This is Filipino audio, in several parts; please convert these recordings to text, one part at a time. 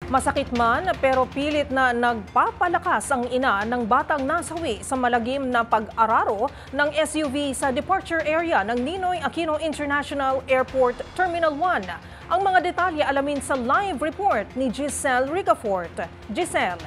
Masakit man pero pilit na nagpapalakas ang ina ng batang nasawi sa malagim na pag-araro ng SUV sa departure area ng Ninoy Aquino International Airport Terminal 1. Ang mga detalye alamin sa live report ni Giselle Ricafort. Giselle.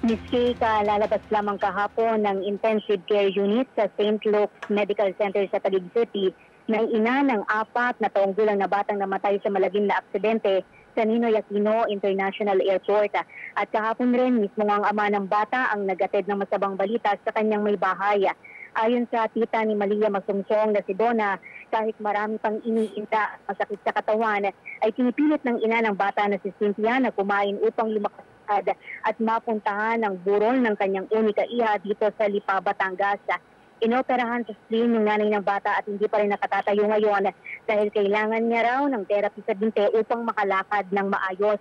Miski lalabas lamang kahapon ng intensive care unit sa St. Luke's Medical Center sa Taguig City na ina ng 4 na taong gulang na batang namatay sa malagim na aksidente sa Ninoy Aquino International Airport. At kahapon rin mismo ang ama ng bata ang nagatid ng masabang balita sa kanyang may bahay. Ayon sa tita ni Malia Masungsong na si Donna, kahit marami pang iniinda masakit sa katawan, ay pinipilit ng ina ng bata na si Cynthia na kumain upang lumakas at mapuntahan ang burol ng kanyang unika iha dito sa Lipa, Batangas. Inoperahan sa spleen ng nanay ng bata at hindi pa rin nakatatayo ngayon dahil kailangan niya raw ng therapy sa binte upang makalakad ng maayos.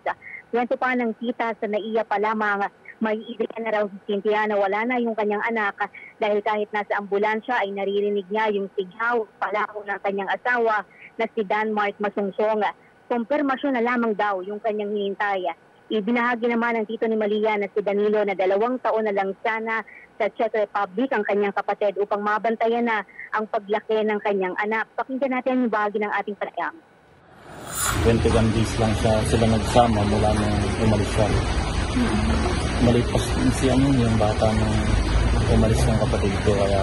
Kwento pa ng tita sa naiya pa lamang, may ideya na raw si Cynthia na wala na yung kanyang anak dahil kahit nasa ambulansya ay naririnig niya yung sigaw palako ng kanyang asawa na si Danmark Masungsong. Kumpirmasyon na lamang daw yung kanyang hinintay. Ibinahagi naman ng tito ni Malia na si Danilo na 2 taon na lang sana sa Czech Republic ang kanyang kapatid upang mabantayan na ang paglaki ng kanyang anak. Pakinggan natin yung bahagi ng ating panayam. 21 days lang sila nagsama mula nung umalis siya. Malipas yung bata nung umalis ng kapatid ko, kaya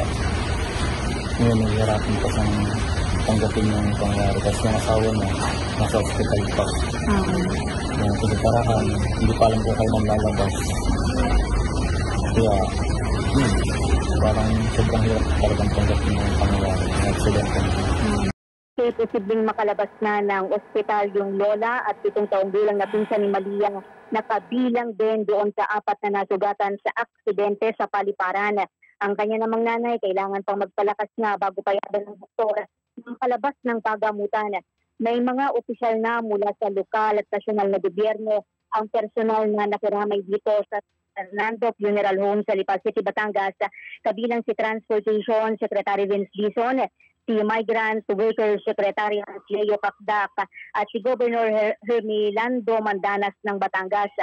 ngayon naghihirapan pa siyang tanggapin yung pangyayari kasi yung asawa niya nasa hospital pa. Yung piniparahan, hindi pa alam kung kailan lalabas. Kaya parang sobrang hirap talagang tanggapin yung pangyayari ng aksidente. Posibleng makalabas na ng ospital yung lola at 7 taong gulang na pinsan ni Malia na kabilang din doon sa 4 na nasugatan sa aksidente sa paliparan. Ang kanya namang nanay kailangan pang magpalakas na bago payagan ng doktor ng palabas ng pagamutan. May mga opisyal na mula sa lokal at nasyonal na gobyerno ang personal na nakiramay dito sa Fernando Funeral Home sa Lipa City, Batangas, kabilang si Transportation Secretary Vince Dizon, si Migrant Workers Secretary Leo Pacdac at si Governor Hermilando Mandanas ng Batangas.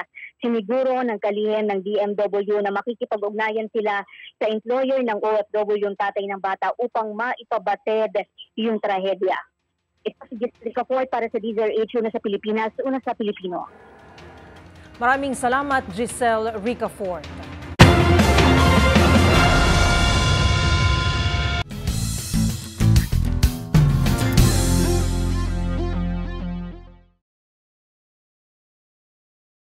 Siniguro ng kalihim ng DMW na makikipag-ugnayan sila sa employer ng OFW yung tatay ng bata upang maipabatid yung trahedya. Ito si Giselle Ricafort para sa DZRH, una sa Pilipinas, una sa Pilipino. Maraming salamat, Giselle Ricafort.